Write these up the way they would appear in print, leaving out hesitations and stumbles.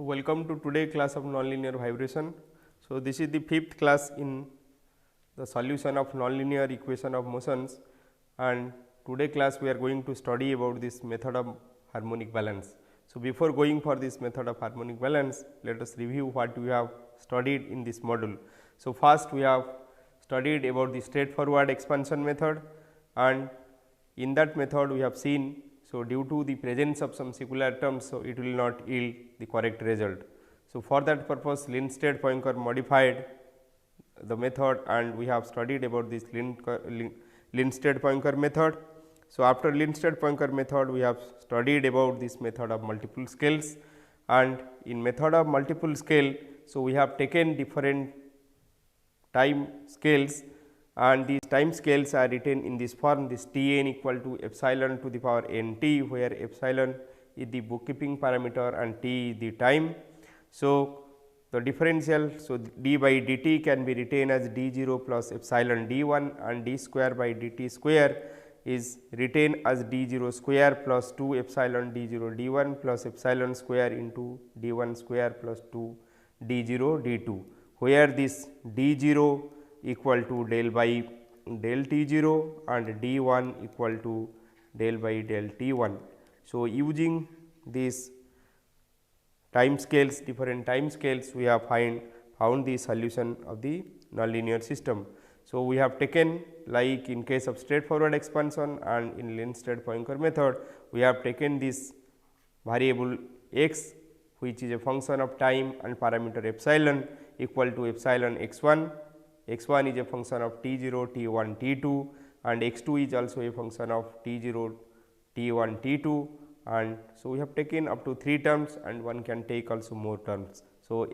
So, welcome to today class of nonlinear vibration. So, this is the fifth class in the solution of nonlinear equation of motions, and today class we are going to study about this method of harmonic balance. So, before going for this method of harmonic balance, let us review what we have studied in this module. So, first we have studied about the straightforward expansion method, and in that method we have seen, so due to the presence of some singular terms, so it will not yield the correct result. So, for that purpose Lindstedt-Poincare modified the method, and we have studied about this Lindstedt-Poincare method. So, after Lindstedt-Poincare method we have studied about this method of multiple scales, and in method of multiple scale, so we have taken different time scales, and these time scales are written in this form, this T n equal to epsilon to the power n t, where epsilon is the bookkeeping parameter and t is the time. So, the differential, so d by dt can be written as d 0 plus epsilon d 1, and d square by dt square is written as d 0 square plus 2 epsilon d 0 d 1 plus epsilon square into d 1 square plus 2 d 0 d 2, where this d 0 equal to del by del t 0 and d 1 equal to del by del t 1. So, using these time scales, different time scales, we have found the solution of the nonlinear system. So, we have taken, like in case of straightforward expansion and in Lindstedt-Poincare method, we have taken this variable x, which is a function of time, and parameter epsilon equal to epsilon x 1. X 1 is a function of t 0, t 1, t 2, and x 2 is also a function of t 0, t 1, t 2, and so we have taken up to 3 terms, and one can take also more terms. So,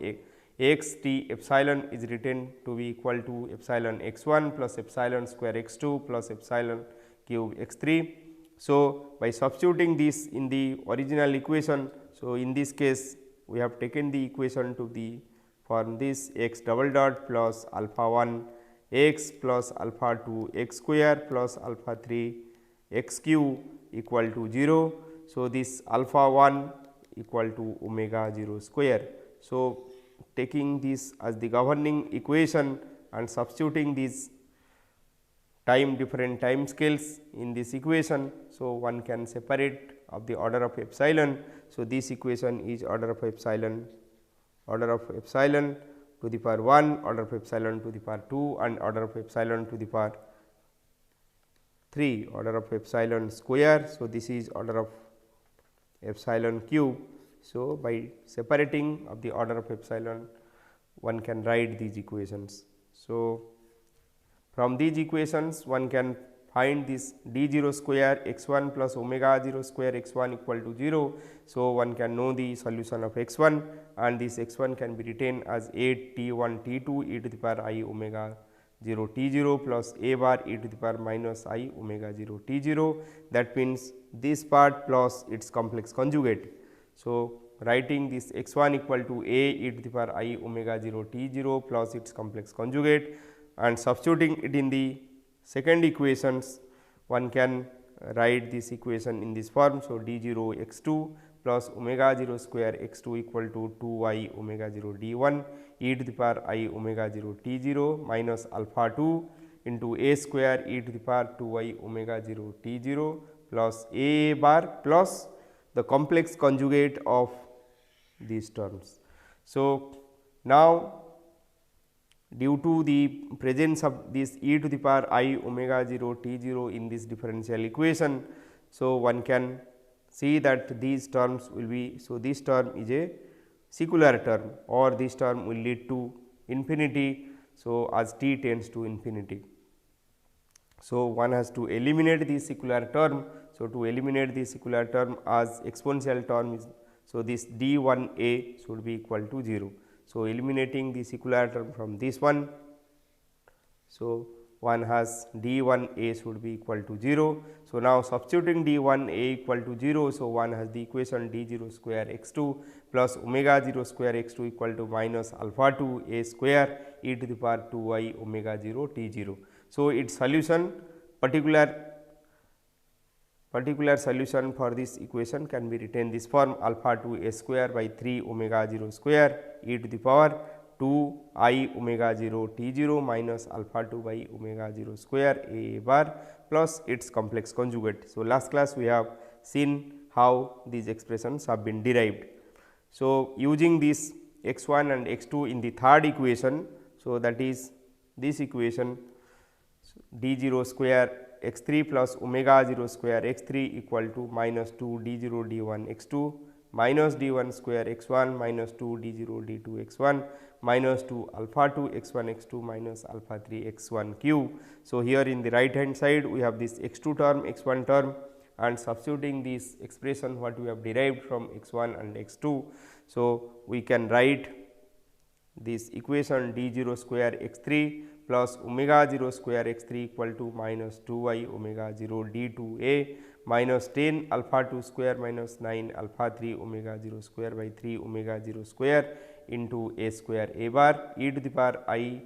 x t epsilon is written to be equal to epsilon x 1 plus epsilon square x 2 plus epsilon cube x 3. So, by substituting this in the original equation, so in this case we have taken the equation to the form this x double dot plus alpha 1 x plus alpha 2 x square plus alpha 3 x cube equal to 0. So, this alpha 1 equal to omega 0 square. So, taking this as the governing equation and substituting these different time scales in this equation. So, one can separate of the order of epsilon. So, this equation is order of epsilon to the power 1, order of epsilon to the power 2, and order of epsilon to the power 3, order of epsilon square. So, this is order of epsilon cube. So, by separating of the order of epsilon, one can write these equations. So, from these equations one can find this d 0 square x 1 plus omega 0 square x 1 equal to 0. So, one can know the solution of x 1, and this x 1 can be written as 8 t 1 t 2 e to the power I omega 0 t 0 plus a bar e to the power minus I omega 0 t 0. That means, this part plus its complex conjugate. So, writing this x 1 equal to a e to the power I omega 0 t 0 plus its complex conjugate, and substituting it in the second equations, one can write this equation in this form. So, d 0 x 2 plus omega 0 square x 2 equal to 2 I omega 0 d 1 e to the power I omega 0 t 0 minus alpha 2 into a square e to the power 2 I omega 0 t 0 plus a bar plus the complex conjugate of these terms. So, now due to the presence of this e to the power I omega 0 t 0 in this differential equation, so one can see that these terms will be, so this term is a secular term, or this term will lead to infinity. So, as t tends to infinity. So, one has to eliminate the secular term. So, to eliminate the secular term as exponential term is, so this d 1 a should be equal to 0. So, eliminating the secular term from this one. So, one has d 1 a should be equal to 0. So, now substituting d 1 a equal to 0. So, one has the equation d 0 square x 2 plus omega 0 square x 2 equal to minus alpha 2 a square e to the power 2 I omega 0 t 0. So, its solution particular particular solution for this equation can be written this form: alpha 2 a square by 3 omega 0 square e to the power 2 I omega 0 t 0 minus alpha 2 by omega 0 square a bar plus its complex conjugate. So, last class we have seen how these expressions have been derived. So, using this x 1 and x 2 in the third equation. So, that is this equation d 0 square x 3 plus omega 0 square x 3 equal to minus 2 d 0 d 1 x 2 minus d 1 square x 1 minus 2 d 0 d 2 x 1 minus 2 alpha 2 x 1 x 2 minus alpha 3 x 1 cube. So, here in the right hand side we have this x 2 term, x 1 term, and substituting this expression what we have derived from x 1 and x 2. So, we can write this equation d 0 square x 3 plus omega 0 square x 3 equal to minus 2 y omega 0 d 2 a minus 10 alpha 2 square minus 9 alpha 3 omega 0 square by 3 omega 0 square into a square a bar e to the power I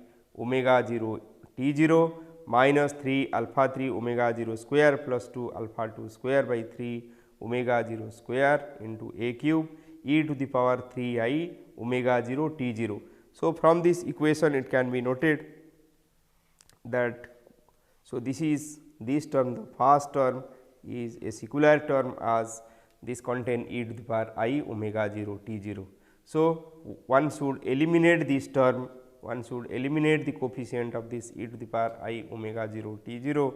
omega 0 t 0 minus 3 alpha 3 omega 0 square plus 2 alpha 2 square by 3 omega 0 square into a cube e to the power 3 I omega 0 t 0. So, from this equation it can be noted that, so this is this term, the first term is a secular term as this contain e to the power I omega 0 t 0. So, one should eliminate this term, one should eliminate the coefficient of this e to the power I omega 0 t 0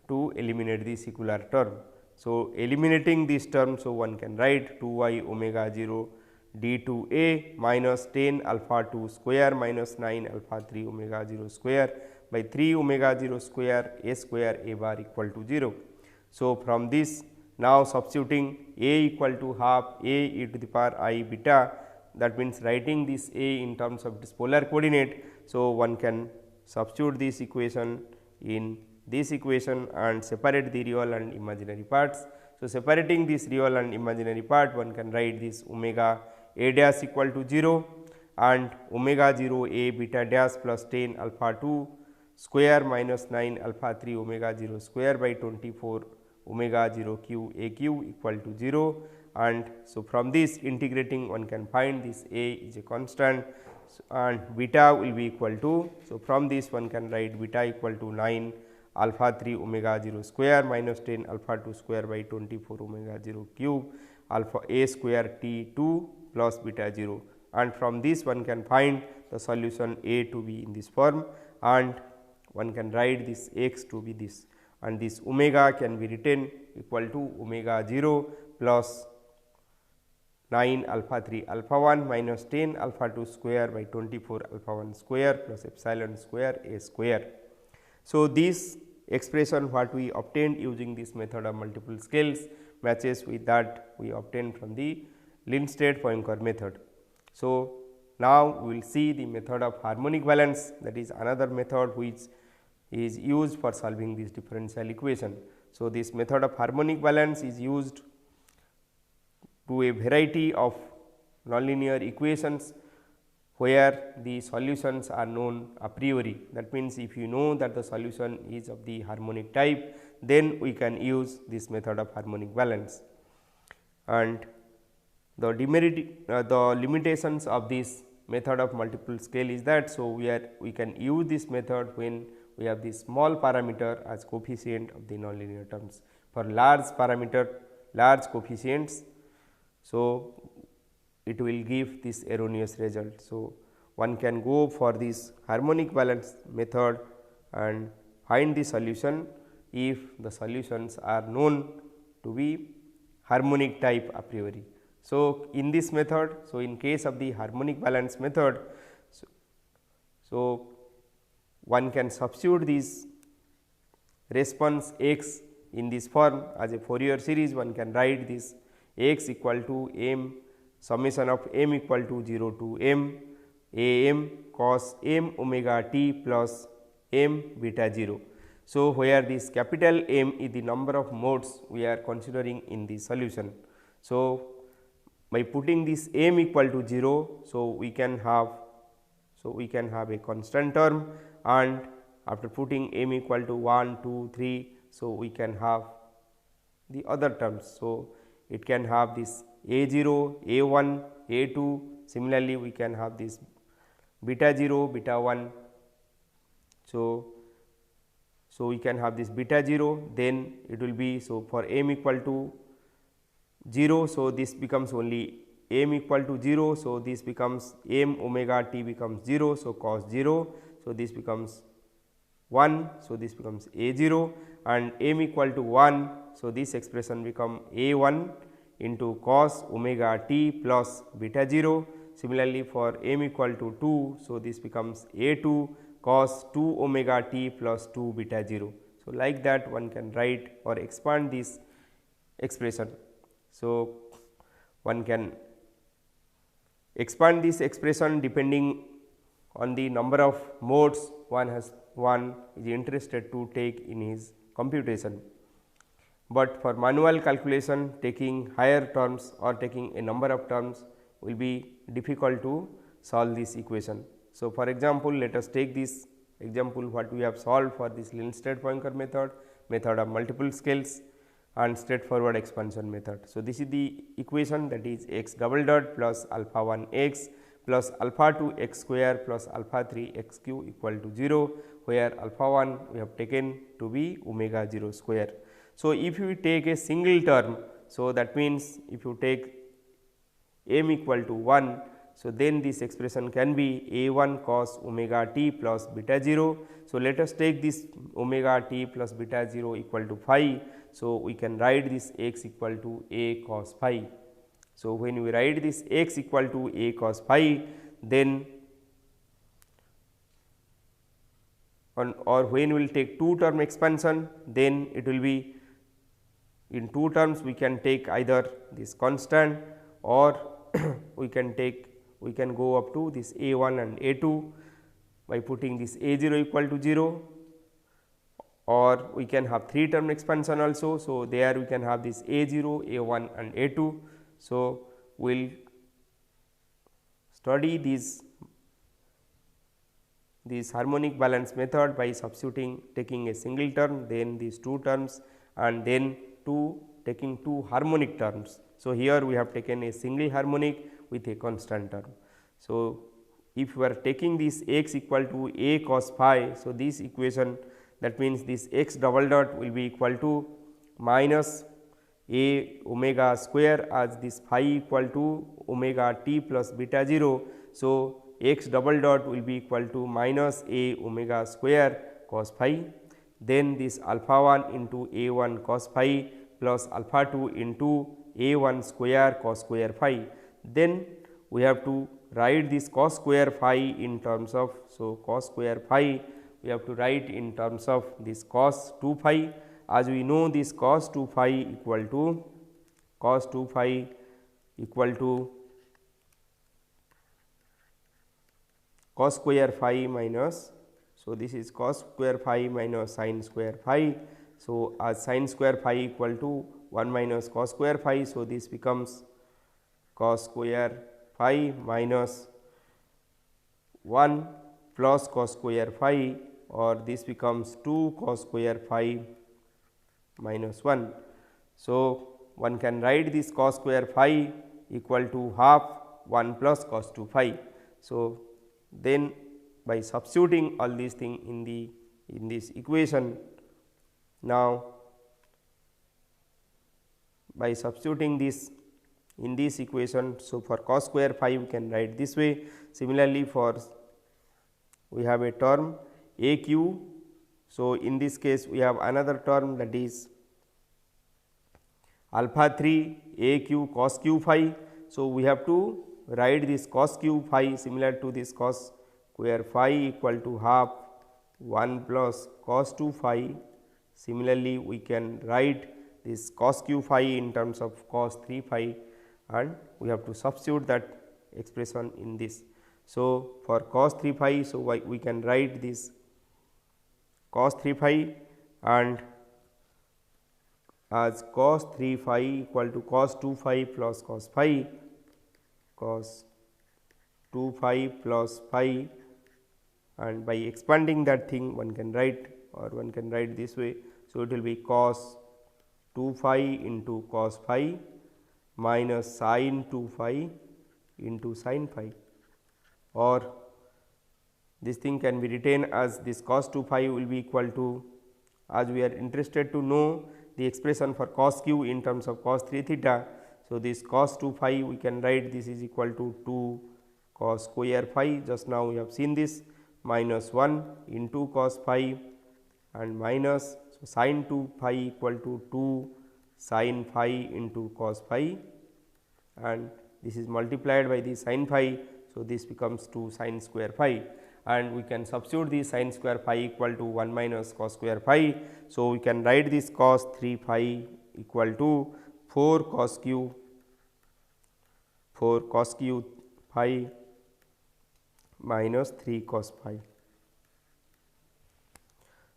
to eliminate the secular term. So, eliminating this term, so one can write 2 y omega 0 d 2 a minus 10 alpha 2 square minus 9 alpha 3 omega 0 square by 3 omega 0 square a bar equal to 0. So, from this now substituting a equal to half a e to the power I beta, that means writing this a in terms of this polar coordinate. So, one can substitute this equation in this equation and separate the real and imaginary parts. So, separating this real and imaginary part, one can write this omega a dash equal to 0 and omega 0 a beta dash plus 10 alpha 2 square minus 9 alpha 3 omega 0 square by 24 omega 0 cube a cube equal to 0. And so, from this integrating one can find this a is a constant and beta will be equal to. So, from this one can write beta equal to 9 alpha 3 omega 0 square minus 10 alpha 2 square by 24 omega 0 cube alpha a square t 2 plus beta 0, and from this one can find the solution a to be in this form, and one can write this x to be this, and this omega can be written equal to omega 0 plus 9 alpha 3 alpha 1 minus 10 alpha 2 square by 24 alpha 1 square plus epsilon square a square. So, this expression what we obtained using this method of multiple scales matches with that we obtained from the Lindstedt-Poincare method. So, now we will see the method of harmonic balance, that is another method which is used for solving this differential equation. So, this method of harmonic balance is used to a variety of nonlinear equations where the solutions are known a priori. That means, if you know that the solution is of the harmonic type, then we can use this method of harmonic balance. And the limitations of this method of multiple scale is that, so we can use this method when we have this small parameter as coefficient of the nonlinear terms. For large parameter, large coefficients, so it will give this erroneous result. So, one can go for this harmonic balance method and find the solution if the solutions are known to be harmonic type a priori. So, in this method, so in case of the harmonic balance method, so one can substitute this response x in this form as a Fourier series. One can write this x equal to m summation of m equal to 0 to m a m cos m omega t plus m beta 0. So, where this capital M is the number of modes we are considering in the solution. So, by putting this m equal to 0, so we can have a constant term, and after putting m equal to 1, 2, 3, so we can have the other terms. So, it can have this A0, A1, A2, similarly we can have this beta 0, beta 1. So, we can have this beta 0, then it will be, so for m equal to 0. So, this becomes only m equal to 0. So, this becomes m omega t becomes 0. So, cos 0. So, this becomes 1. So, this becomes a 0 and m equal to 1. So, this expression become a 1 into cos omega t plus beta 0. Similarly, for m equal to 2. So, this becomes a 2 cos 2 omega t plus 2 beta 0. So, like that one can write or expand this expression. So, one can expand this expression depending on the number of modes one is interested to take in his computation. But for manual calculation, taking higher terms or taking a number of terms will be difficult to solve this equation. So, for example, let us take this example what we have solved for this Lindstedt-Poincare method of multiple scales and straightforward expansion method. So, this is the equation, that is x double dot plus alpha 1 x plus alpha 2 x square plus alpha 3 x cube equal to 0, where alpha 1 we have taken to be omega 0 square. So, if you take a single term, so that means if you take m equal to 1, so then this expression can be a 1 cos omega t plus beta 0. So, let us take this omega t plus beta 0 equal to phi. So, we can write this x equal to a cos phi. So, when we write this x equal to a cos phi, then or when we will take two term expansion, then it will be in two terms we can take either this constant or we can go up to this a 1 and a 2 by putting this a 0 equal to 0, or we can have three term expansion also. So, there we can have this a 0, a 1 and a 2. So, we will study this harmonic balance method by substituting, taking a single term, then these two terms and then taking two harmonic terms. So, here we have taken a single harmonic with a constant term. So, if we are taking this x equal to a cos phi, so this equation, that means this x double dot will be equal to minus a omega square, as this phi equal to omega t plus beta 0. So, x double dot will be equal to minus a omega square cos phi, then this alpha 1 into a 1 cos phi plus alpha 2 into a 1 square cos square phi. Then we have to write this cos square phi in terms of, so cos square phi we have to write in terms of this cos 2 phi, as we know this cos 2 phi equal to cos 2 phi equal to cos square phi minus, so this is cos square phi minus sin square phi. So, as sin square phi equal to 1 minus cos square phi. So, this becomes cos square phi minus 1 plus cos square phi, or this becomes 2 cos square phi minus 1. So, one can write this cos square phi equal to half 1 plus cos 2 phi. So, then by substituting all these things in this equation, now by substituting this in this equation, so for cos square phi we can write this way. Similarly, for we have a term a q. So, in this case we have another term, that is alpha 3 a q cos q phi. So, we have to write this cos q phi similar to this cos square phi equal to half 1 plus cos 2 phi. Similarly, we can write this cos q phi in terms of cos 3 phi, and we have to substitute that expression in this. So, for cos 3 phi, so we can write this cos 3 phi and as cos 3 phi equal to cos 2 phi plus cos phi, cos 2 phi plus phi, and by expanding that thing one can write, or one can write this way. So, it will be cos 2 phi into cos phi minus sin 2 phi into sin phi, or this thing can be written as this cos 2 phi will be equal to, as we are interested to know the expression for cos q in terms of cos 3 theta. So, this cos 2 phi we can write this is equal to 2 cos square phi, just now we have seen this, minus 1 into cos phi and minus, so sin 2 phi equal to 2 sin phi into cos phi, and this is multiplied by the sin phi. So, this becomes 2 sin square phi, and we can substitute the sin square phi equal to 1 minus cos square phi. So, we can write this cos 3 phi equal to 4 cos q phi minus 3 cos phi.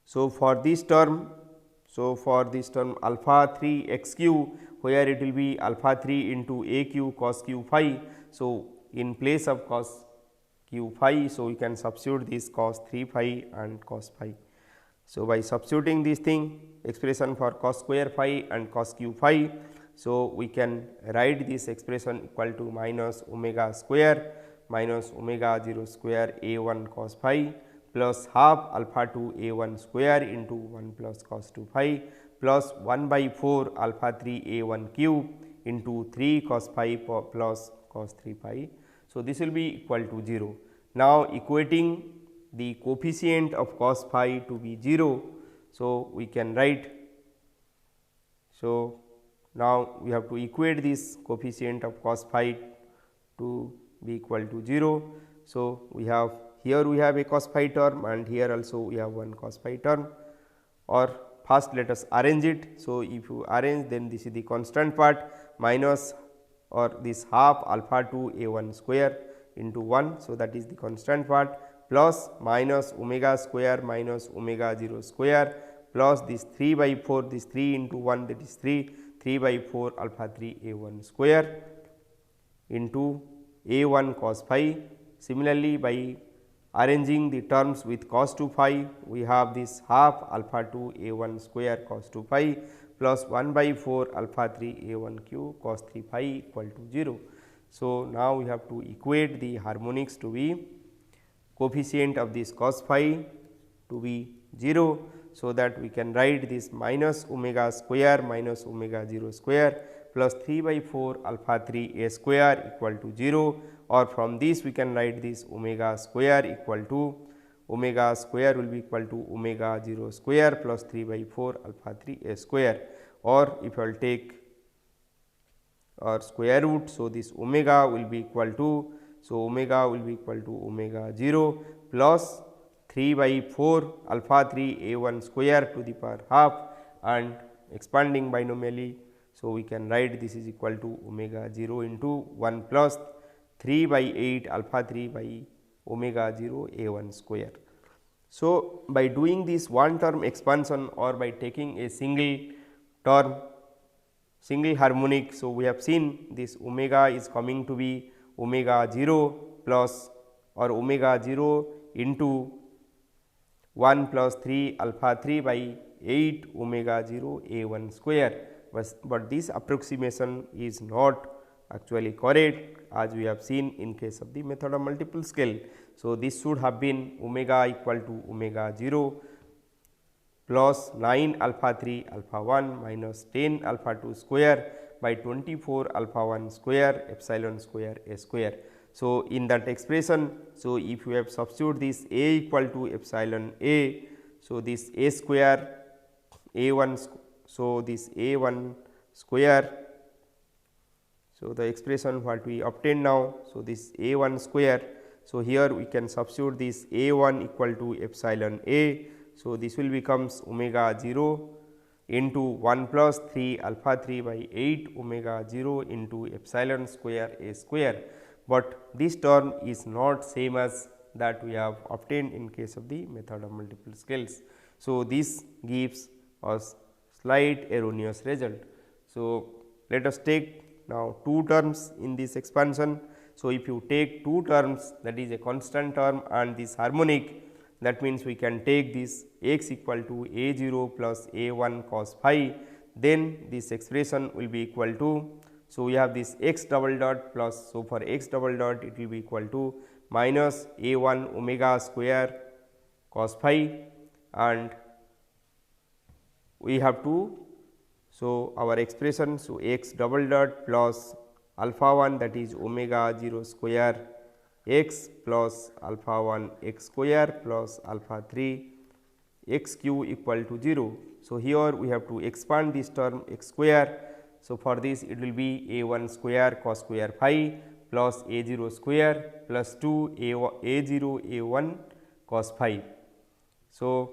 So, for this term, alpha 3 x q, where it will be alpha 3 into a q cos q phi. So, in place of cos q phi, so we can substitute this cos 3 phi and cos phi. So, by substituting this thing expression for cos square phi and cos q phi, so we can write this expression equal to minus omega square minus omega 0 square a 1 cos phi plus half alpha 2 a 1 square into 1 plus cos 2 phi plus 1 by 4 alpha 3 a 1 cube into 3 cos phi plus cos 3 phi. So, this will be equal to 0. Now, equating the coefficient of cos phi to be 0. So, we can write, so now we have to equate this coefficient of cos phi to be equal to 0. So, we have here we have a cos phi term and here also we have one cos phi term, or first let us arrange it. So, if you arrange, then this is the constant part minus or this half alpha 2 a 1 square into 1. So, that is the constant part plus minus omega square minus omega 0 square plus this 3 by 4, this 3 into 1, that is 3 by 4 alpha 3 a 1 square into a 1 cos phi. Similarly, by arranging the terms with cos 2 phi, we have this half alpha 2 a 1 square cos 2 phi plus 1 by 4 alpha 3 a 1 cube cos 3 phi equal to 0. So, now we have to equate the harmonics to be coefficient of this cos phi to be 0. So, that we can write this minus omega square minus omega 0 square plus 3 by 4 alpha 3 a square equal to 0, or from this we can write this omega square equal to, omega square will be equal to omega 0 square plus 3 by 4 alpha 3 a square, or if I will take or square root. So, this omega will be equal to, so omega will be equal to omega 0 plus 3 by 4 alpha 3 a 1 square to the power half and expanding binomially. So, we can write this is equal to omega 0 into 1 plus 3 by 8 alpha 3 by omega 0 a 1 square. So, by doing this one term expansion or by taking a single term, single harmonic. So, we have seen this omega is coming to be omega 0 plus or omega 0 into 1 plus 3 alpha 3 by 8 omega 0 a 1 square, but this approximation is not actually correct, as we have seen in case of the method of multiple scale. So, this should have been omega equal to omega 0 plus 9 alpha 3 alpha 1 minus 10 alpha 2 square by 24 alpha 1 square epsilon square a square. So, in that expression, so if you have substitute this a equal to epsilon a, so this a square a 1, so this a 1 square. So, the expression what we obtain now, so this a 1 square. So, here we can substitute this a 1 equal to epsilon a. So, this will becomes omega 0 into 1 plus 3 alpha 3 by 8 omega 0 into epsilon square a square, but this term is not same as that we have obtained in case of the method of multiple scales. So, this gives us slight erroneous result. So, let us take now two terms in this expansion. So, if you take two terms, that is a constant term and this harmonic, that means we can take this x equal to a 0 plus a 1 cos phi then this expression will be equal to, so we have this x double dot plus, so for x double dot it will be equal to minus a 1 omega square cos phi, and we have to, so our expression, so x double dot plus alpha 1, that is omega 0 square x plus alpha 1 x square plus alpha 3 x q equal to 0. So, here we have to expand this term x square. So, for this it will be a 1 square cos square phi plus a 0 square plus 2 a 0 a 1 cos phi. So,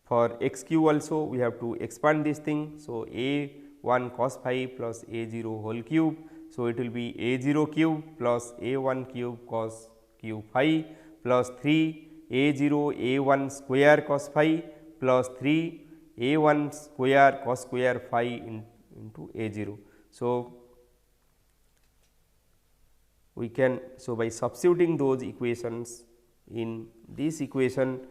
for x q also we have to expand this thing. So, a 1 cos phi plus a 0 whole cube. So, it will be a 0 cube plus a 1 cube cos cube phi plus 3 a 0 a 1 square cos phi plus 3 a 1 square cos square phi into a 0. So, we can, so by substituting those equations in this equation,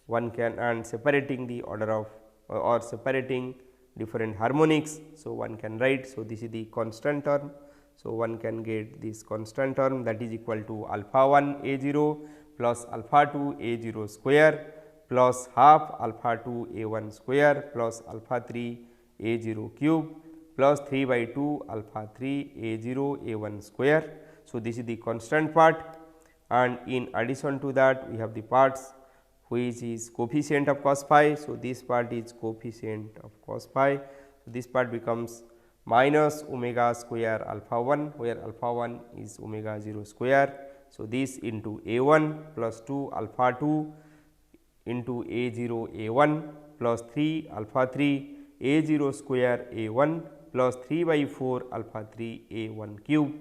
one can, and separating the order of or separating different harmonics. So, one can write, so this is the constant term. So, one can get this constant term, that is equal to alpha 1 a 0 plus alpha 2 a 0 square plus half alpha 2 a 1 square plus alpha 3 a 0 cube plus 3 by 2 alpha 3 a 0 a 1 square. So, this is the constant part, and in addition to that we have the parts which is coefficient of cos phi. So, this part is coefficient of cos phi. So, this part becomes minus omega square alpha 1, where alpha 1 is omega 0 square. So, this into a 1 plus 2 alpha 2 into a 0 a 1 plus 3 alpha 3 a 0 square a 1 plus 3 by 4 alpha 3 a 1 cube.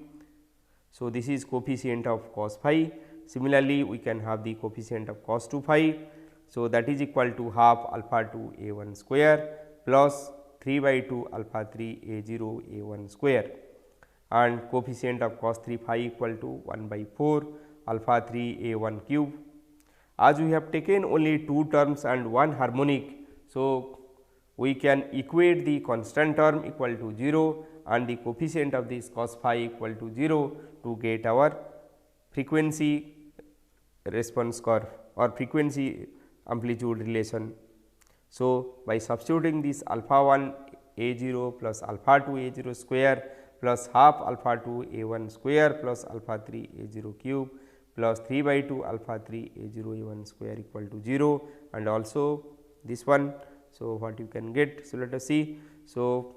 So, this is coefficient of cos phi. Similarly, we can have the coefficient of cos 2 phi. So, that is equal to half alpha 2 a 1 square plus 3 by 2 alpha 3 a 0 a 1 square, and coefficient of cos 3 phi equal to 1 by 4 alpha 3 a 1 cube. As we have taken only two terms and one harmonic, so we can equate the constant term equal to 0 and the coefficient of this cos phi equal to 0 to get our frequency response curve or frequency amplitude relation. So, by substituting this alpha 1 a 0 plus alpha 2 a 0 square plus half alpha 2 a 1 square plus alpha 3 a 0 cube plus 3 by 2 alpha 3 a 0 a 1 square equal to 0, and also this one. So, what you can get? So, let us see. So,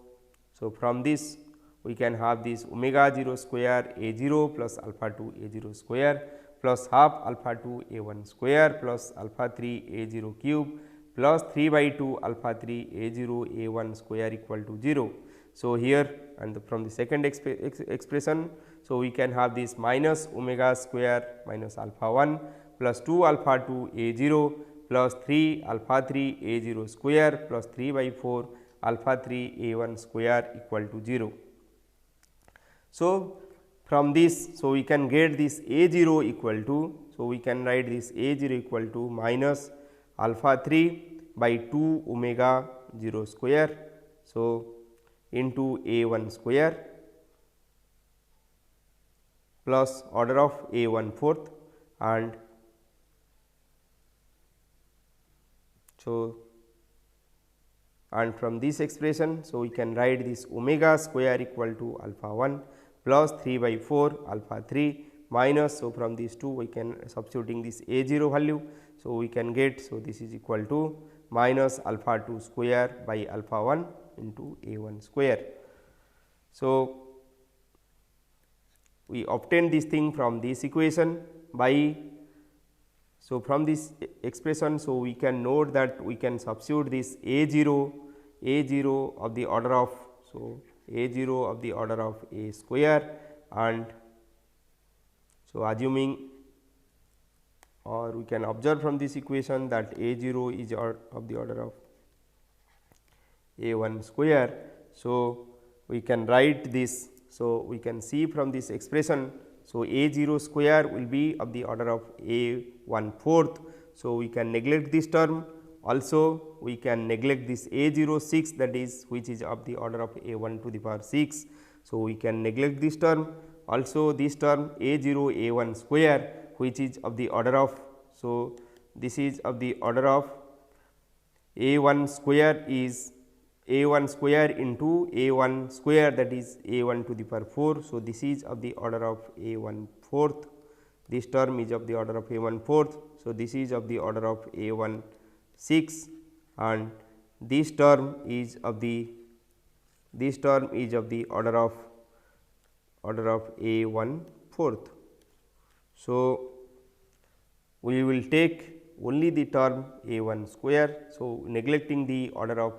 from this we can have this omega 0 square a 0 plus alpha 2 a 0 square plus half alpha 2 a 1 square plus alpha 3 a 0 cube plus 3 by 2 alpha 3 a 0 a 1 square equal to 0. So, here and from the second expression, so we can have this minus omega square minus alpha 1 plus 2 alpha 2 a 0 plus 3 alpha 3 a 0 square plus 3 by 4 alpha 3 a 1 square equal to 0. So, from this, so we can get this a 0 equal to, so we can write this a 0 equal to minus alpha 3 by 2 omega 0 square. So, into a 1 square plus order of a 1 fourth, and so and from this expression, so we can write this omega square equal to alpha 1 plus 3 by 4 alpha 3 minus, so from these two we can substituting this a 0 value. So, we can get, so this is equal to minus alpha 2 square by alpha 1 into a 1 square. So, we obtain this thing from this equation by, so from this expression, so we can note that we can substitute this a 0 of the order of, so a 0 of the order of a square, and so assuming, or we can observe from this equation that a 0 is of the order of a 1 square. So, we can write this. So, we can see from this expression, so a 0 square will be of the order of a 1 fourth. So, we can neglect this term, Also we can neglect this A06, that is which is of the order of A1 to the power 6. So, we can neglect this term. Also this term A0 A1 square, which is of the order of, so this is of the order of A1 square is A1 square into A1 square, that is A1 to the power 4. So, this is of the order of A1 fourth, this term is of the order of A1 fourth. So, this is of the order of A1 6 and this term is of the order of A1 fourth. So, we will take only the term A1 square. So, neglecting the order of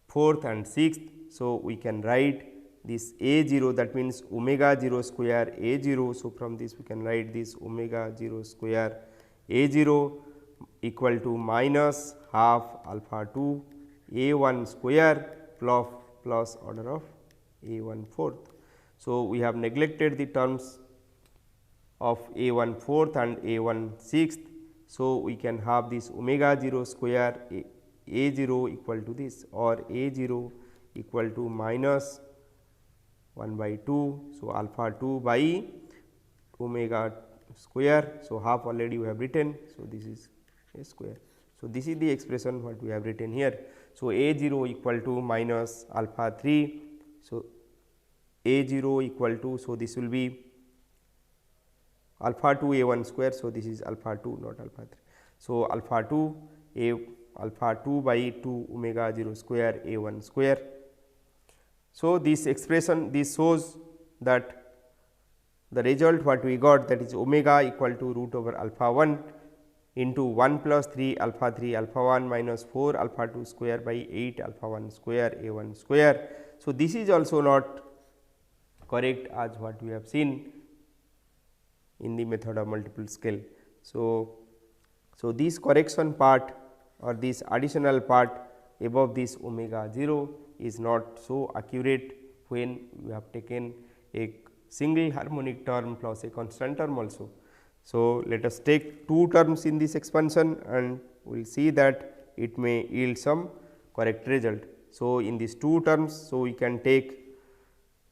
fourth and sixth. So, we can write this A0, that means omega 0 square A0. So, from this we can write this omega 0 square A0 equal to minus half alpha 2 A1 square plus order of A1 fourth. So, we have neglected the terms of A1 fourth and A1 sixth. So, we can have this omega 0 square A0 equal to this, or A0 equal to minus 1 by 2. So, alpha 2 by omega square. So, half already we have written. So, this is a square. So, this is the expression what we have written here. So, A0 equal to minus alpha 3. So, A0 equal to, so this will be alpha 2 A1 square. So, this is alpha 2, not alpha 3. So, alpha 2 by 2 omega 0 square A1 square. So, this expression, this shows that the result what we got, that is omega equal to root over alpha 1 into 1 plus 3 alpha 1 minus 4 alpha 2 square by 8 alpha 1 square A1 square. So, this is also not correct as what we have seen in the method of multiple scale. So, this correction part or this additional part above this omega 0 is not so accurate when we have taken a single harmonic term plus a constant term also. So, let us take two terms in this expansion and we will see that it may yield some correct result. So, in these two terms, so we can take,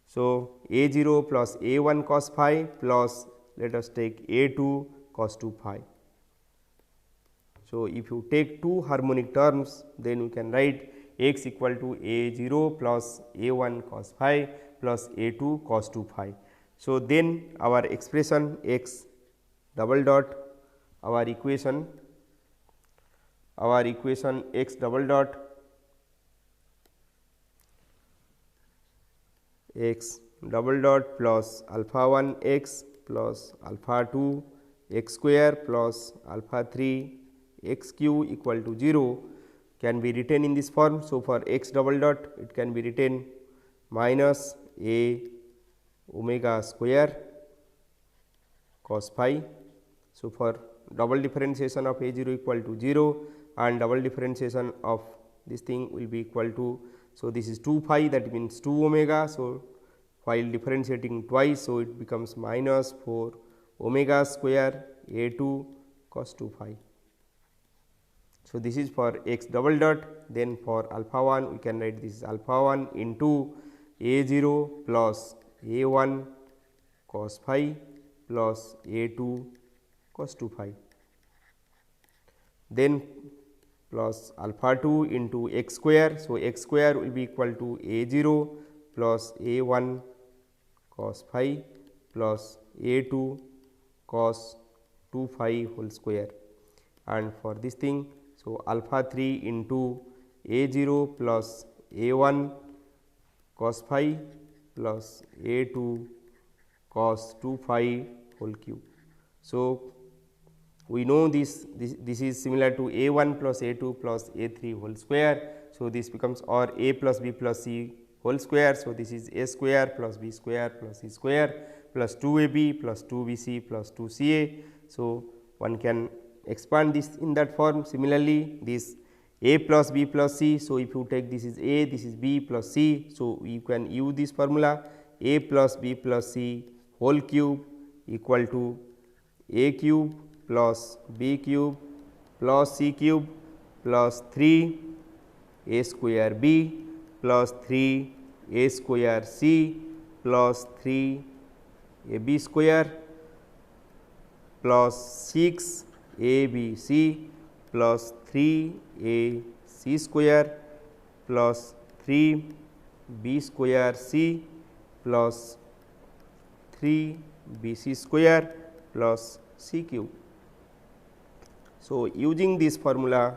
so A0 plus A1 cos phi plus let us take A2 cos 2 phi. So, if you take two harmonic terms, then we can write x equal to A0 plus A1 cos phi plus A2 cos 2 phi. So, then our expression x double dot, our equation x double dot plus alpha 1 x plus alpha 2 x square plus alpha 3 x q equal to 0 can be written in this form. So, for x double dot it can be written minus a omega square cos phi. So, for double differentiation of A0 equal to 0 and double differentiation of this thing will be equal to, so this is 2 phi, that means 2 omega. So, while differentiating twice, so it becomes minus 4 omega square A2 cos 2 phi. So, this is for x double dot. Then for alpha 1 we can write this is alpha 1 into A0 plus A1 cos phi plus A2 cos 2 phi, then plus alpha 2 into x square. So, x square will be equal to A0 plus A1 cos phi plus A2 cos 2 phi whole square, and for this thing, so alpha 3 into A0 plus A1 cos phi plus A2 cos 2 phi whole cube. So, we know this is similar to A1 plus A2 plus A3 whole square. So, this becomes or A plus B plus C whole square. So, this is A square plus B square plus C square plus 2AB plus 2BC plus 2CA. So, one can expand this in that form. Similarly, this A plus B plus C. So, if you take this is A, this is B plus C. So, you can use this formula A plus B plus C whole cube equal to A cube plus B cube plus C cube plus 3 a square b plus 3 a square c plus 3 a b square plus 6 a b c plus 3 a c square plus 3 b square c plus 3 b c square plus c cube. So, using this formula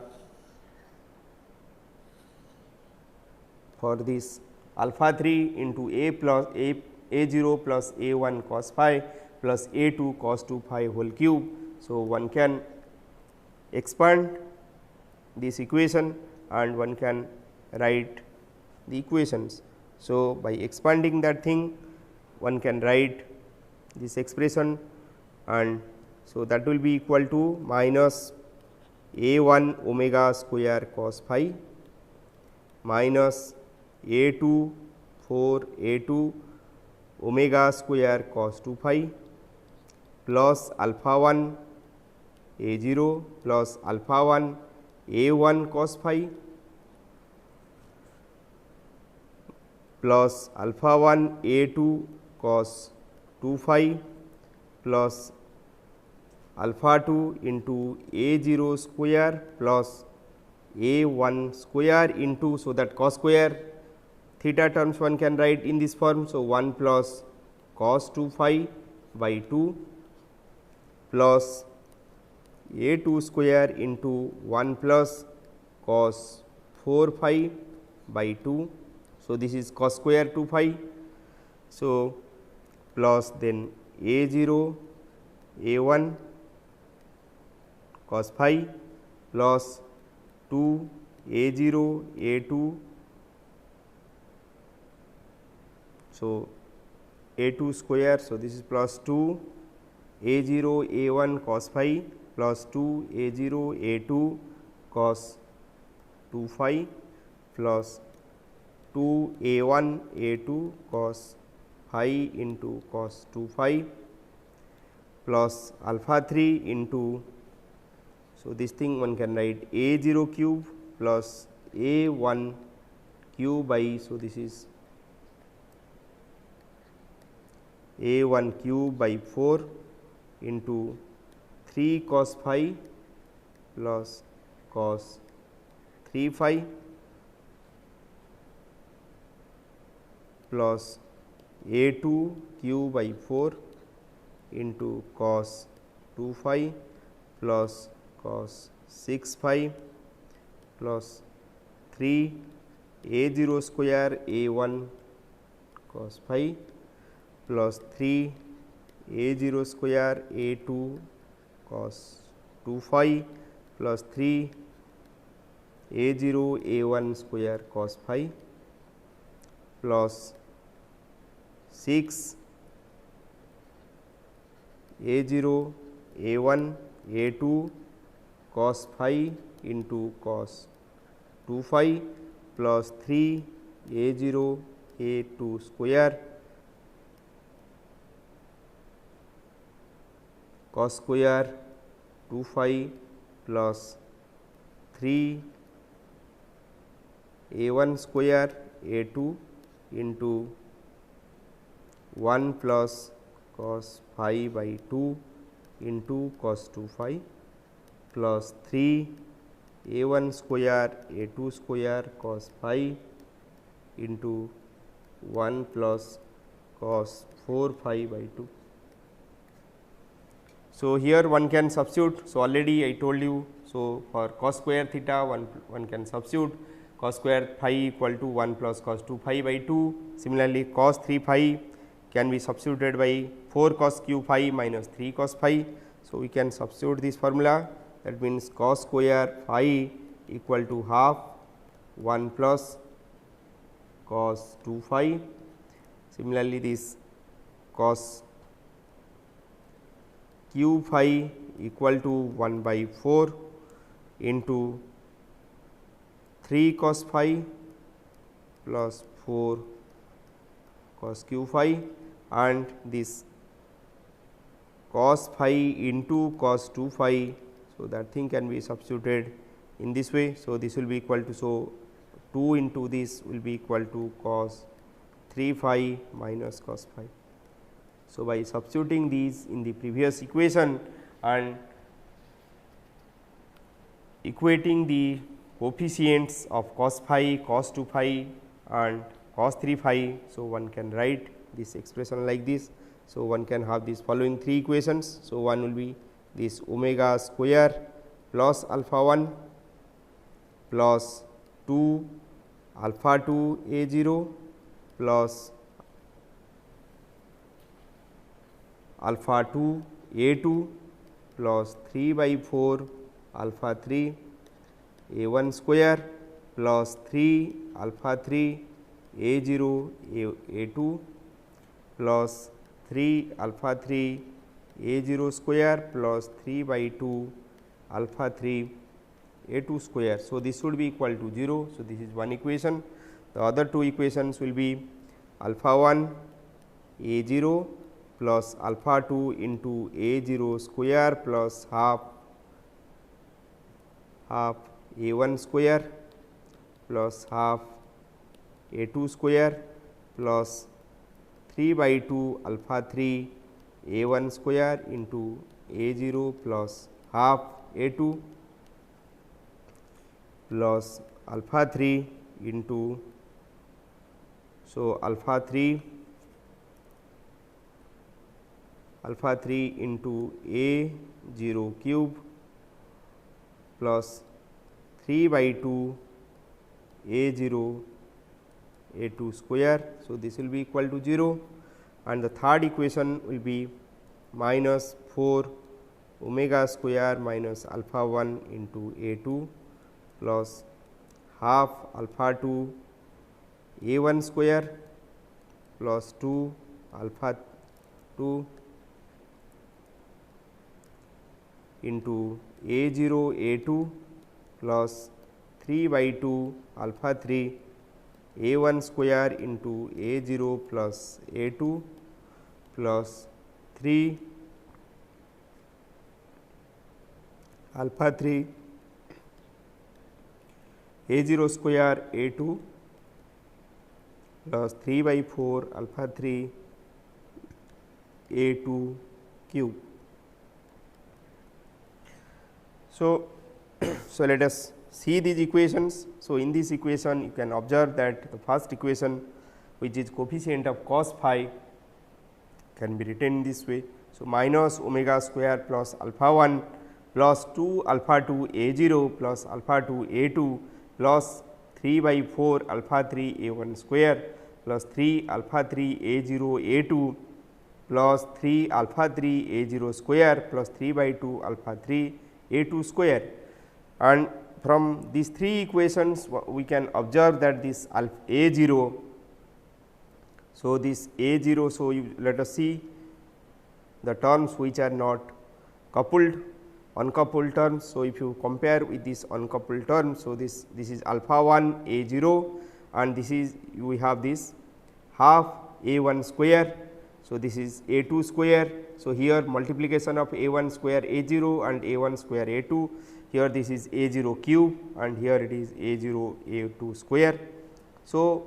for this alpha 3 into a plus a 0 plus a 1 cos phi plus a 2 cos 2 phi whole cube. So, one can expand this equation and one can write the equations. So, by expanding that thing one can write this expression, and so that will be equal to minus a 1 omega square cos phi minus a 2 4 a 2 omega square cos 2 phi plus alpha 1 a 0 plus alpha 1 a 1 cos phi plus alpha 1 a 2 cos 2 phi plus alpha 2 into a 0 square plus a 1 square into, so that cos square theta terms one can write in this form. So, 1 plus cos 2 phi by 2 plus a 2 square into 1 plus cos 4 phi by 2. So, this is cos square 2 phi. So, plus then a 0 a 1 cos phi plus 2 a 0 a 2. So, a 2 square. So, this is plus 2 a 0 a 1 cos phi plus 2 a 0 a 2 cos 2 phi plus 2 a 1 a 2 cos phi into cos 2 phi plus alpha 3 into, so this thing one can write a 0 cube plus a 1 cube by, so this is a 1 cube by 4 into 3 cos phi plus cos 3 phi plus a 2 cube by 4 into cos 2 phi plus cos 6 phi plus 3 a 0 square a 1 cos phi plus 3 a 0 square a 2 cos 2 phi plus 3 a 0 a 1 square cos phi plus 6 a 0 a 1 a 2 cos phi into cos 2 phi plus 3 a 0 a 2 square cos square 2 phi plus 3 a 1 square a 2 into 1 plus cos phi by 2 into cos 2 phi plus 3 a 1 square a 2 square cos phi into 1 plus cos 4 phi by 2. So, here one can substitute. So, already I told you. So, for cos square theta one can substitute cos square phi equal to 1 plus cos 2 phi by 2. Similarly, cos 3 phi can be substituted by 4 cos q phi minus 3 cos phi. So, we can substitute this formula, that means cos square phi equal to half 1 plus cos 2 phi. Similarly, this cos q phi equal to 1 by 4 into 3 cos phi plus 4 cos q phi, and this cos phi into cos 2 phi. So, that thing can be substituted in this way. So, this will be equal to, so 2 into this will be equal to cos 3 phi minus cos phi. So, by substituting these in the previous equation and equating the coefficients of cos phi, cos 2 phi and cos 3 phi. So, one can write this expression like this. So, one can have these following 3 equations. So, one will be this omega square plus alpha 1 plus 2 alpha 2 a 0 plus alpha 2 a 2 plus 3 by 4 alpha 3 a 1 square plus 3 alpha 3 a 0 a 2 plus 3 alpha 3 a 0 square plus 3 by 2 alpha 3 a 2 square. So, this should be equal to 0. So, this is one equation. The other two equations will be alpha 1 a 0 plus alpha 2 into a 0 square plus half a 1 square plus half a 2 square plus 3 by 2 alpha 3 a 1 square into a 0 plus half a 2 plus alpha 3 into, so alpha 3 into a 0 cube plus 3 by 2 a 0 a 2 square. So, this will be equal to 0 and the third equation will be minus 4 omega square minus alpha 1 into a 2 plus half alpha 2 a 1 square plus 2 alpha 2 into a 0 a 2 plus 3 by 2 alpha 3 a 1 square into a 0 plus a 2 plus 3 alpha 3 a 0 square a 2 plus 3 by 4 alpha 3 a 2 cube. So, let us see these equations. So, in this equation you can observe that the first equation, which is coefficient of cos phi, can be written in this way. So, minus omega square plus alpha 1 plus 2 alpha 2 a 0 plus alpha 2 a 2 plus 3 by 4 alpha 3 a 1 square plus 3 alpha 3 a 0 a 2 plus 3 alpha 3 a 0 square plus 3 by 2 alpha 3 a 2 square. And from these three equations we can observe that this a 0. So, this a 0. So, let us see the terms which are not coupled, uncoupled terms. So, if you compare with this uncoupled term, so this is alpha 1 a 0 and this is we have this half a 1 square. So, this is a 2 square. So, here multiplication of a 1 square a 0 and a 1 square a 2, here this is a 0 cube and here it is a 0 a 2 square. So,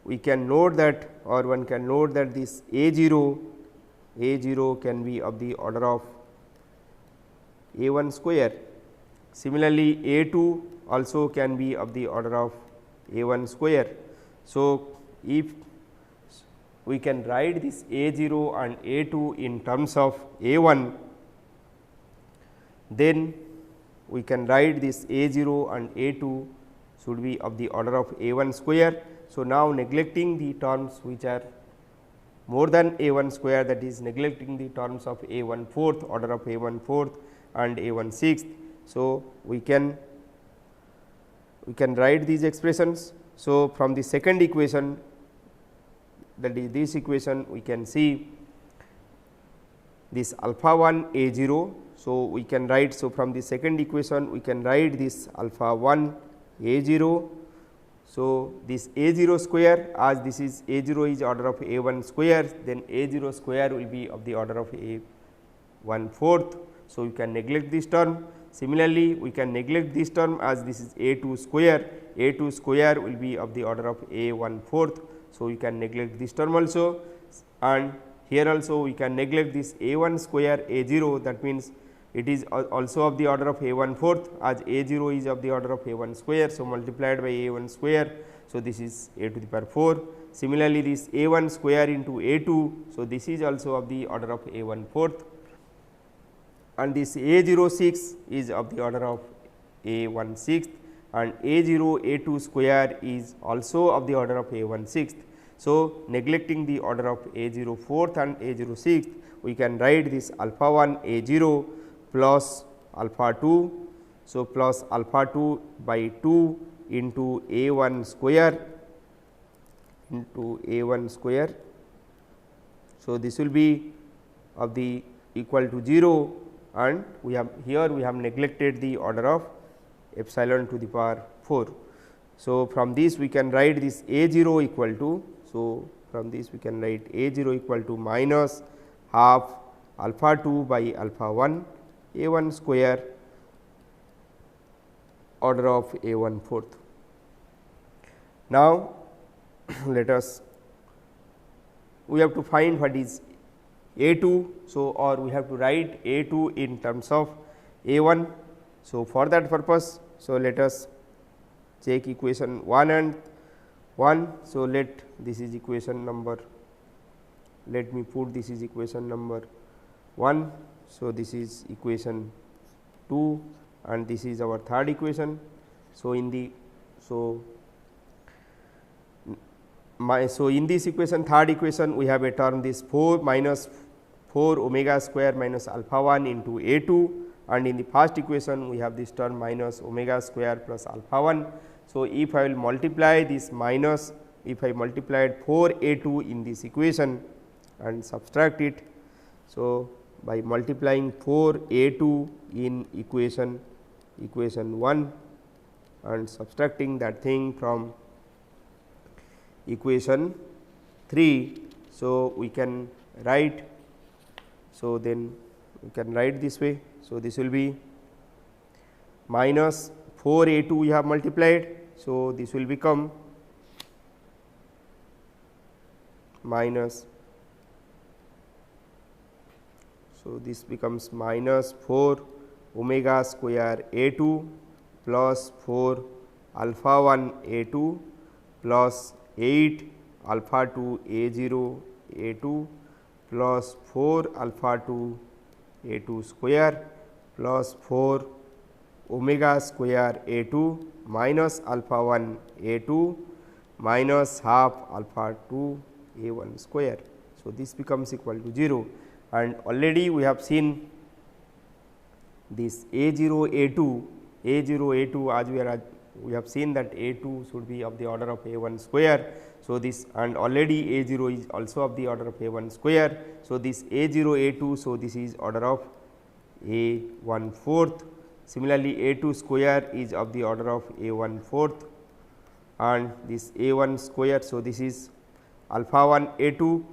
we can note that, or one can note that this a 0 can be of the order of a 1 square. Similarly, a 2 also can be of the order of a 1 square. So, if we can write this a 0 and a 2 in terms of a 1, then we can write this a 0 and a 2 should be of the order of a 1 square. So, now neglecting the terms which are more than a 1 square, that is neglecting the terms of a 1 fourth, order of a 1 fourth and a 1 sixth. So, we can write these expressions. So, from the second equation, that is this equation, we can see this alpha 1 a 0. So, we can write, so from the second equation we can write this alpha 1 a 0. So, this a 0 square, as this is a 0 is order of a 1 square, then a 0 square will be of the order of a 1 fourth. So, you can neglect this term. Similarly, we can neglect this term as this is a2 square, a2 square will be of the order of a1/4. So, we can neglect this term also, and here also we can neglect this a1 square a0, that means it is also of the order of a1/4 as a0 is of the order of a1 square. So, multiplied by a1 square. So, this is a to the power 4. Similarly, this a1 square into a2. So, this is also of the order of a1/4, and this a06 is of the order of a1/6, and a0 a2 square is also of the order of a1/6. So, neglecting the order of a04th and a06th, we can write this alpha 1 a0 plus alpha 2. So, plus alpha 2 by 2 into a1 square into a1 square. So, this will be of the equal to 0, and we have here we have neglected the order of epsilon to the power 4. So, from this we can write this a0 equal to, so from this we can write a0 equal to minus half alpha 2 by alpha 1 a1 square order of a1/4. Now, let us, we have to find what is a2. So, or we have to write a2 in terms of a1. So, for that purpose, so let us check equation 1 and 1. So, let this is equation number, let me put this is equation number 1. So, this is equation 2 and this is our third equation. So, in the in this equation, third equation, we have a term this 4 minus 4 omega square minus alpha 1 into a2, and in the first equation we have this term minus omega square plus alpha 1. So, if I will multiply this minus, if I multiplied 4 a2 in this equation and subtract it. So, by multiplying 4 a2 in equation 1 and subtracting that thing from equation 3. So, we can write, so then we can write this way. So, this will be minus 4 a2 we have multiplied. So, this will become minus, so this becomes minus 4 omega square a2 plus 4 alpha 1 a2 plus 8 alpha 2 a0 a2 plus 4 alpha 2 a2 square plus 4 omega square a2 minus alpha 1 a2 minus half alpha 2 a1 square. So, this becomes equal to 0, and already we have seen this a0 a2 as we have seen that a2 should be of the order of a1 square. So, this, and already a0 is also of the order of a1 square. So, this a0 a2, so this is order of a1/4. Similarly, a2 square is of the order of a1/4, and this a1 square. So, this is alpha 1 a2,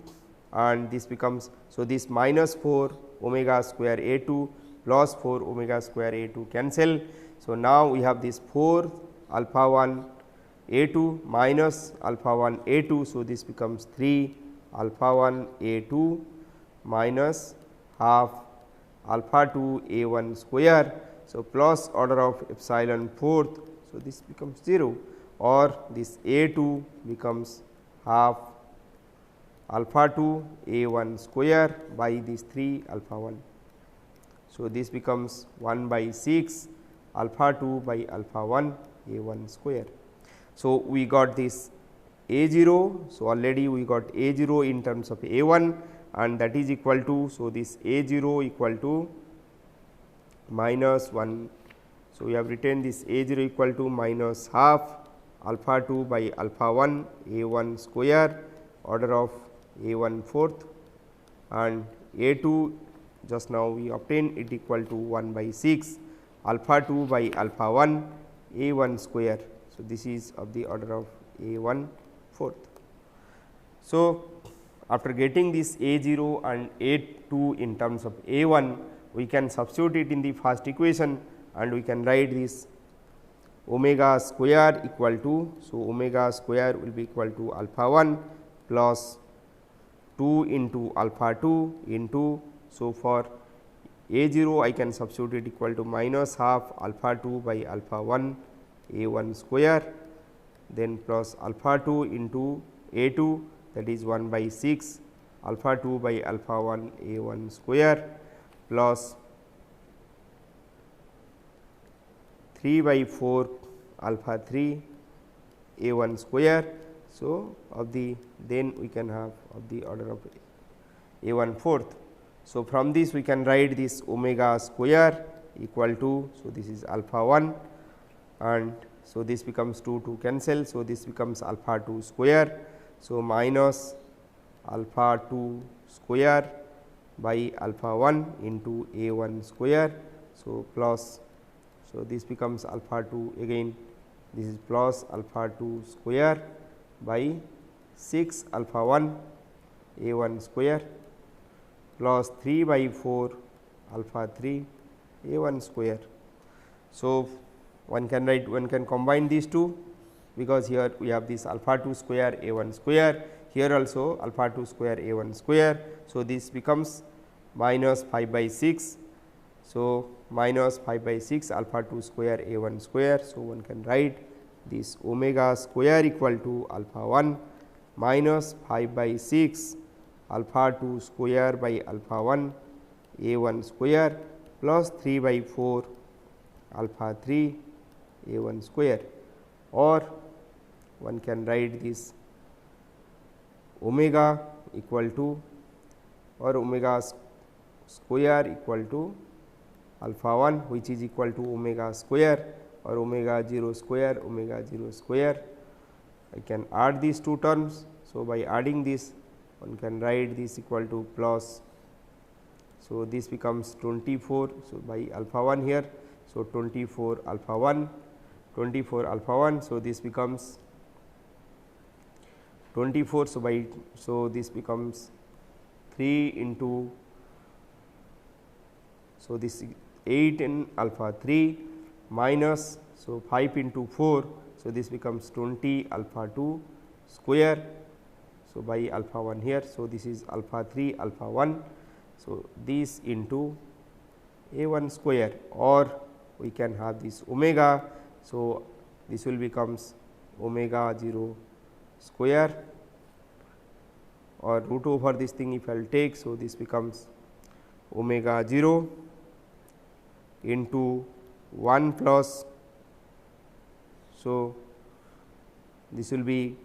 and this becomes, so this minus 4 omega square a2 plus 4 omega square a2 cancel. So, now we have this 4 alpha 1 a2 minus alpha 1 a2. So, this becomes 3 alpha 1 a2 minus half alpha 2 a1 square. So, plus order of epsilon 4th. So, this becomes 0, or this a2 becomes half alpha 2 a1 square by this 3 alpha 1. So, this becomes 1 by 6 alpha 2 by alpha 1 a1 square. So, we got this a0. So, already we got a0 in terms of a1, and that is equal to, so this a0 equal to minus 1. So, we have written this a0 equal to minus half alpha 2 by alpha 1 a1 square order of a1/4, and a2 just now we obtained it equal to 1 by 6 alpha 2 by alpha 1 a1 square. So, this is of the order of a1/4. So, after getting this a0 and a2 in terms of a1, we can substitute it in the first equation, and we can write this omega square equal to, so omega square will be equal to alpha 1 plus 2 into alpha 2 into, so for a 0 I can substitute equal to minus half alpha 2 by alpha 1 a 1 square, then plus alpha 2 into a 2, that is 1 by 6 alpha 2 by alpha 1 a 1 square plus 3 by 4 alpha 3 a 1 square. So, of the, then we can have of the order of a 1 fourth. So, from this we can write this omega square equal to, so this is alpha 1 and so this becomes 2 cancel. So, this becomes alpha 2 square. So, minus alpha 2 square by alpha 1 into a 1 square. So, plus, so this becomes alpha 2 again, this is plus alpha 2 square by 6 alpha 1 a 1 square plus 3 by 4 alpha 3 a 1 square. So, one can write, one can combine these two, because here we have this alpha 2 square a 1 square, here also alpha 2 square a 1 square. So, this becomes minus 5 by 6. So, minus 5 by 6 alpha 2 square a 1 square. So, one can write this omega square equal to alpha 1 minus 5 by 6 alpha 2 square by alpha 1 a 1 square plus 3 by 4 alpha 3 a 1 square, or one can write this omega equal to, or omega square equal to alpha 1, which is equal to omega square or omega 0 square, omega 0 square. I can add these two terms. So, by adding this, one can write this equal to plus, so this becomes 24. So, by alpha 1 here. So, 24 alpha 1, 24 alpha 1. So, this becomes 24. So, by, so this becomes 3 into, so this 8 in alpha 3 minus, so 5 into 4. So, this becomes 20 alpha 2 square. So, by alpha 1 here. So, this is alpha 3 alpha 1. So, this into a 1 square, or we can have this omega. So, this will becomes omega 0 square, or root over this thing if I will take. So, this becomes omega 0 into 1 plus, so this will be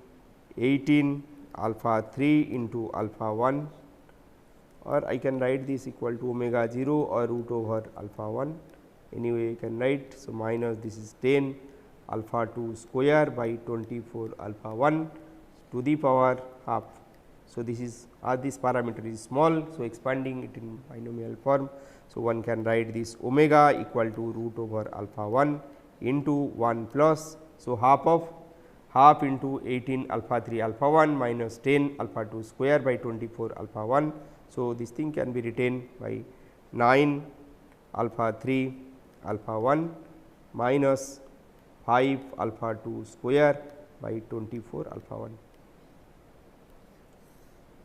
18 alpha 3 into alpha 1, or I can write this equal to omega 0 or root over alpha 1, anyway you can write. So, minus this is 10 alpha 2 square by 24 alpha 1 to the power half. So, this is, as this parameter is small. So, expanding it in binomial form. So, one can write this omega equal to root over alpha 1 into 1 plus, so half into 18 alpha 3 alpha 1 minus 10 alpha 2 square by 24 alpha 1. So, this thing can be written by 9 alpha 3 alpha 1 minus 5 alpha 2 square by 24 alpha 1.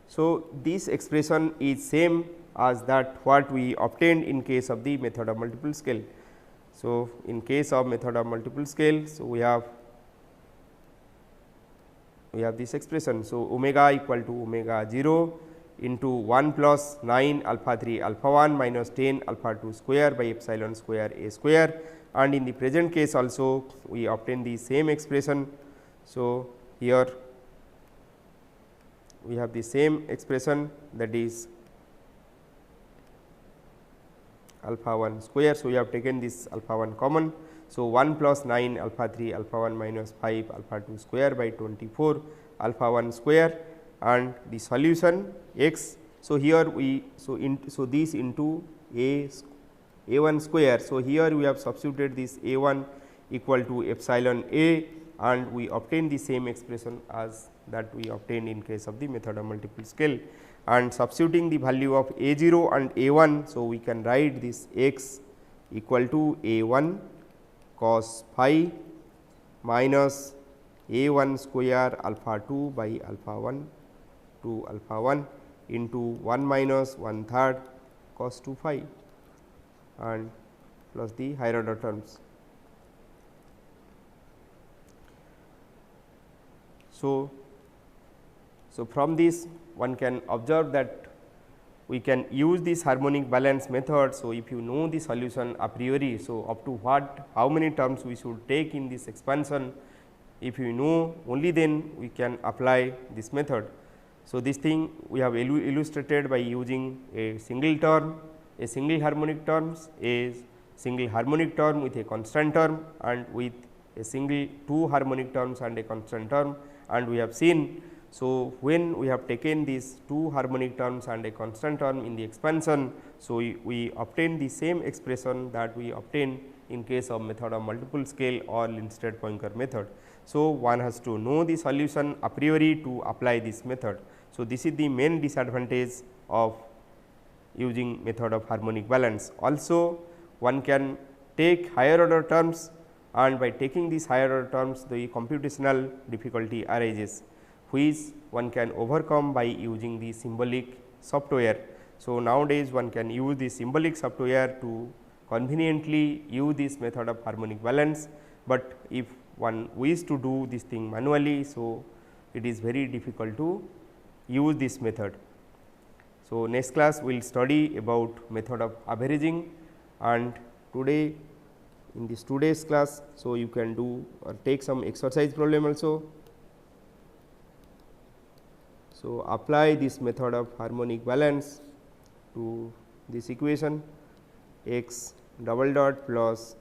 So, this expression is same as that what we obtained in case of the method of multiple scale. So, in case of method of multiple scale, so we have this expression. So, omega equal to omega 0 into 1 plus 9 alpha 3 alpha 1 minus 10 alpha 2 square by epsilon square a square, and in the present case also we obtain the same expression. So, here we have the same expression, that is alpha 1 square. So, we have taken this alpha 1 common. So, 1 plus 9 alpha 3 alpha 1 minus 5 alpha 2 square by 24 alpha 1 square, and the solution x. So, here we, so this into a 1 square. So, here we have substituted this a 1 equal to epsilon a, and we obtain the same expression as that we obtained in case of the method of multiple scale, and substituting the value of a 0 and a 1. So, we can write this x equal to A1 cos phi minus A1 square alpha 2 by alpha 1 to alpha 1 into 1 minus 1/3 cos 2 phi and plus the higher order terms. So from this one can observe that we can use this harmonic balance method. So, if you know the solution a priori, so up to how many terms we should take in this expansion, if you know only then we can apply this method. So, this thing we have illustrated by using a single term, a single harmonic terms, a single harmonic term with a constant term and with a single two harmonic terms and a constant term, and we have seen. So, when we have taken these two harmonic terms and a constant term in the expansion, so we obtain the same expression that we obtain in case of method of multiple scale or Lindstedt-Poincare method. So, one has to know the solution a priori to apply this method. So, this is the main disadvantage of using method of harmonic balance. Also, one can take higher order terms, and by taking these higher order terms the computational difficulty arises, which one can overcome by using the symbolic software. So, nowadays one can use the symbolic software to conveniently use this method of harmonic balance, but if one wishes to do this thing manually, so it is very difficult to use this method. So, next class we will study about method of averaging, and today in this today's class, so you can do or take some exercise problem also. So, apply this method of harmonic balance to this equation x double dot plus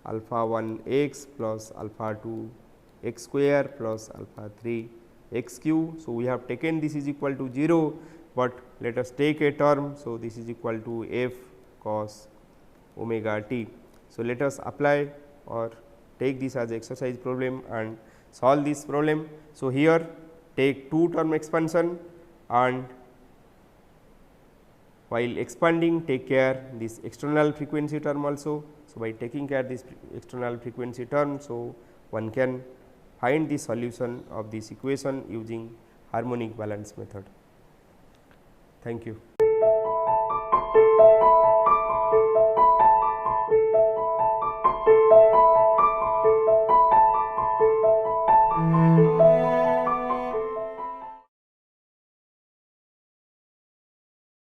alpha 1 x plus alpha 2 x square plus alpha 3 x cube. So, we have taken this is equal to 0, but let us take a term. So, this is equal to f cos omega t. So, let us apply or take this as exercise problem and solve this problem. So, here take two term expansion, and while expanding take care this external frequency term also. So, by taking care this external frequency term, so one can find the solution of this equation using harmonic balance method. Thank you.